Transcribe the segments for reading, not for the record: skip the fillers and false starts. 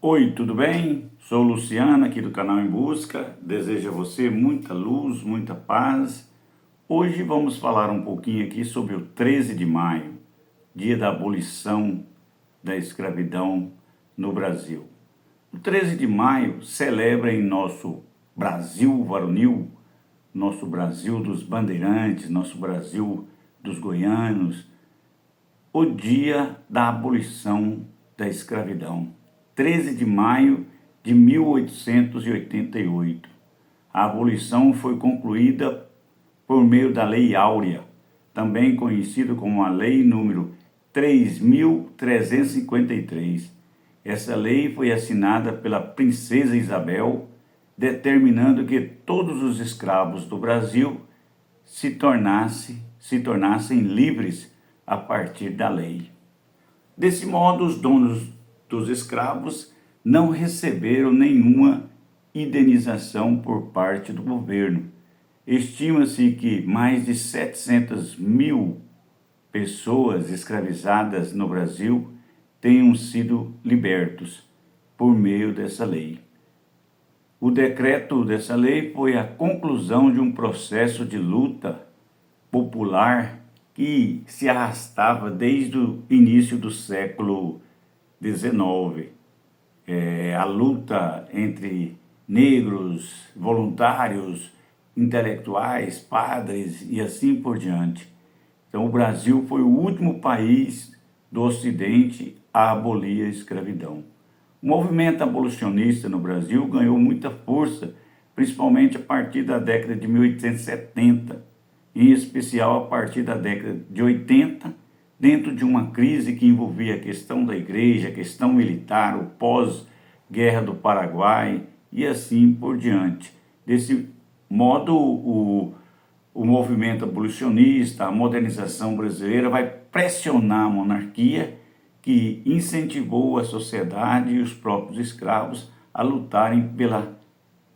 Oi, tudo bem? Sou Luciana aqui do canal Em Busca. Desejo a você muita luz, muita paz. Hoje vamos falar um pouquinho aqui sobre o 13 de maio, dia da abolição da escravidão no Brasil. O 13 de maio celebra em nosso Brasil varonil, nosso Brasil dos bandeirantes, nosso Brasil dos goianos, o dia da abolição da escravidão. 13 de maio de 1888. A abolição foi concluída por meio da Lei Áurea, também conhecida como a Lei número 3.353. Essa lei foi assinada pela Princesa Isabel, determinando que todos os escravos do Brasil se tornassem livres a partir da lei. Desse modo, os donos dos escravos não receberam nenhuma indenização por parte do governo. Estima-se que mais de 700 mil pessoas escravizadas no Brasil tenham sido libertos por meio dessa lei. O decreto dessa lei foi a conclusão de um processo de luta popular que se arrastava desde o início do século XIX. A luta entre negros, voluntários, intelectuais, padres e assim por diante. Então, o Brasil foi o último país do Ocidente a abolir a escravidão. O movimento abolicionista no Brasil ganhou muita força, principalmente a partir da década de 1870, em especial a partir da década de 80, dentro de uma crise que envolvia a questão da igreja, a questão militar, o pós-guerra do Paraguai e assim por diante. Desse modo, o movimento abolicionista, a modernização brasileira vai pressionar a monarquia, que incentivou a sociedade e os próprios escravos a lutarem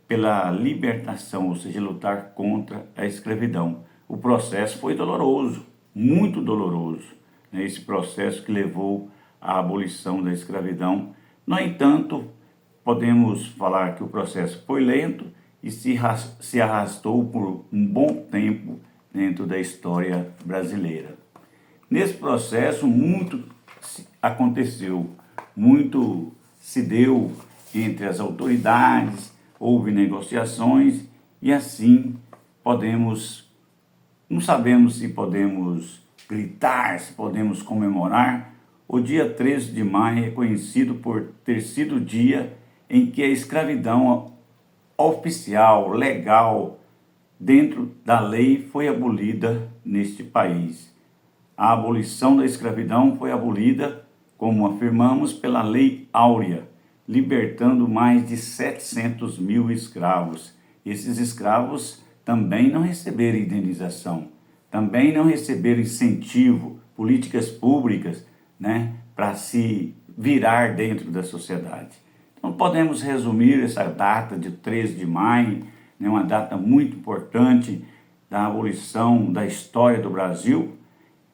pela libertação, ou seja, lutar contra a escravidão. O processo foi doloroso, muito doloroso, né? Esse processo que levou à abolição da escravidão. No entanto, podemos falar que o processo foi lento e se arrastou por um bom tempo dentro da história brasileira. Nesse processo, muito aconteceu, muito se deu entre as autoridades, houve negociações e assim não sabemos se podemos gritar, se podemos comemorar. O dia 13 de maio é conhecido por ter sido o dia em que a escravidão oficial, legal, dentro da lei, foi abolida neste país. A abolição da escravidão foi abolida, como afirmamos, pela Lei Áurea, libertando mais de 700 mil escravos. Esses escravos também não receberam indenização, também não receberam incentivo, políticas públicas, né, para se virar dentro da sociedade. Então podemos resumir essa data de 13 de maio, né, uma data muito importante da abolição da história do Brasil.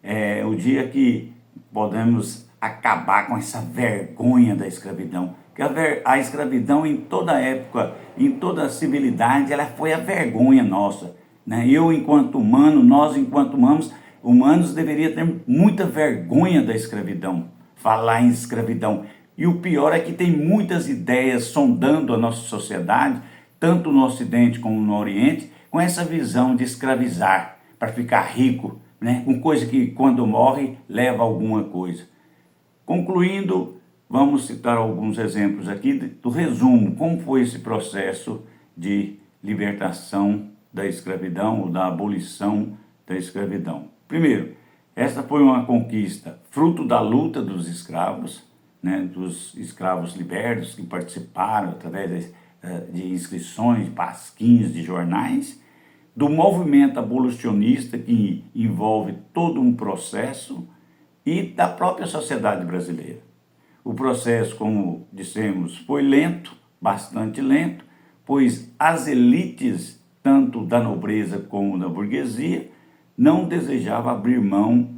É o dia que podemos acabar com essa vergonha da escravidão. Porque a escravidão em toda época, em toda a civilidade, ela foi a vergonha nossa, né? Eu, enquanto humano, nós, enquanto humanos, deveria ter muita vergonha da escravidão, falar em escravidão. E o pior é que tem muitas ideias sondando a nossa sociedade, tanto no Ocidente como no Oriente, com essa visão de escravizar para ficar rico, né? Com coisa que quando morre leva alguma coisa. Concluindo, vamos citar alguns exemplos aqui do resumo, como foi esse processo de libertação da escravidão ou da abolição da escravidão. Primeiro, esta foi uma conquista fruto da luta dos escravos, né, dos escravos libertos que participaram através de inscrições, de pasquinhos, de jornais, do movimento abolicionista que envolve todo um processo e da própria sociedade brasileira. O processo, como dissemos, foi lento, bastante lento, pois as elites, tanto da nobreza como da burguesia, não desejavam abrir mão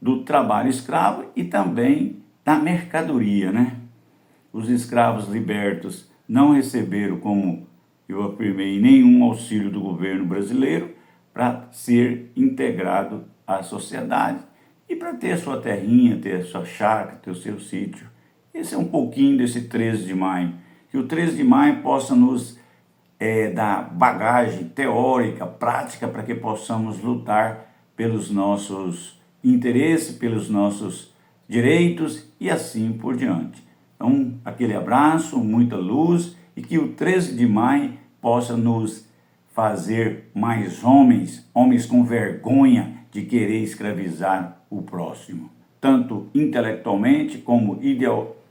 do trabalho escravo e também da mercadoria, né? os escravos libertos não receberam, como eu afirmei, nenhum auxílio do governo brasileiro para ser integrado à sociedade e para ter sua terrinha, ter sua chácara, ter o seu sítio. Esse é um pouquinho desse 13 de maio. Que o 13 de maio possa nos dar bagagem teórica, prática, para que possamos lutar pelos nossos interesses, pelos nossos direitos e assim por diante. Então, aquele abraço, muita luz e que o 13 de maio possa nos fazer mais homens, homens com vergonha de querer escravizar o próximo, tanto intelectualmente como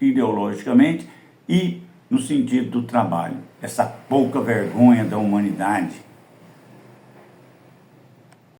ideologicamente e no sentido do trabalho. Essa pouca vergonha da humanidade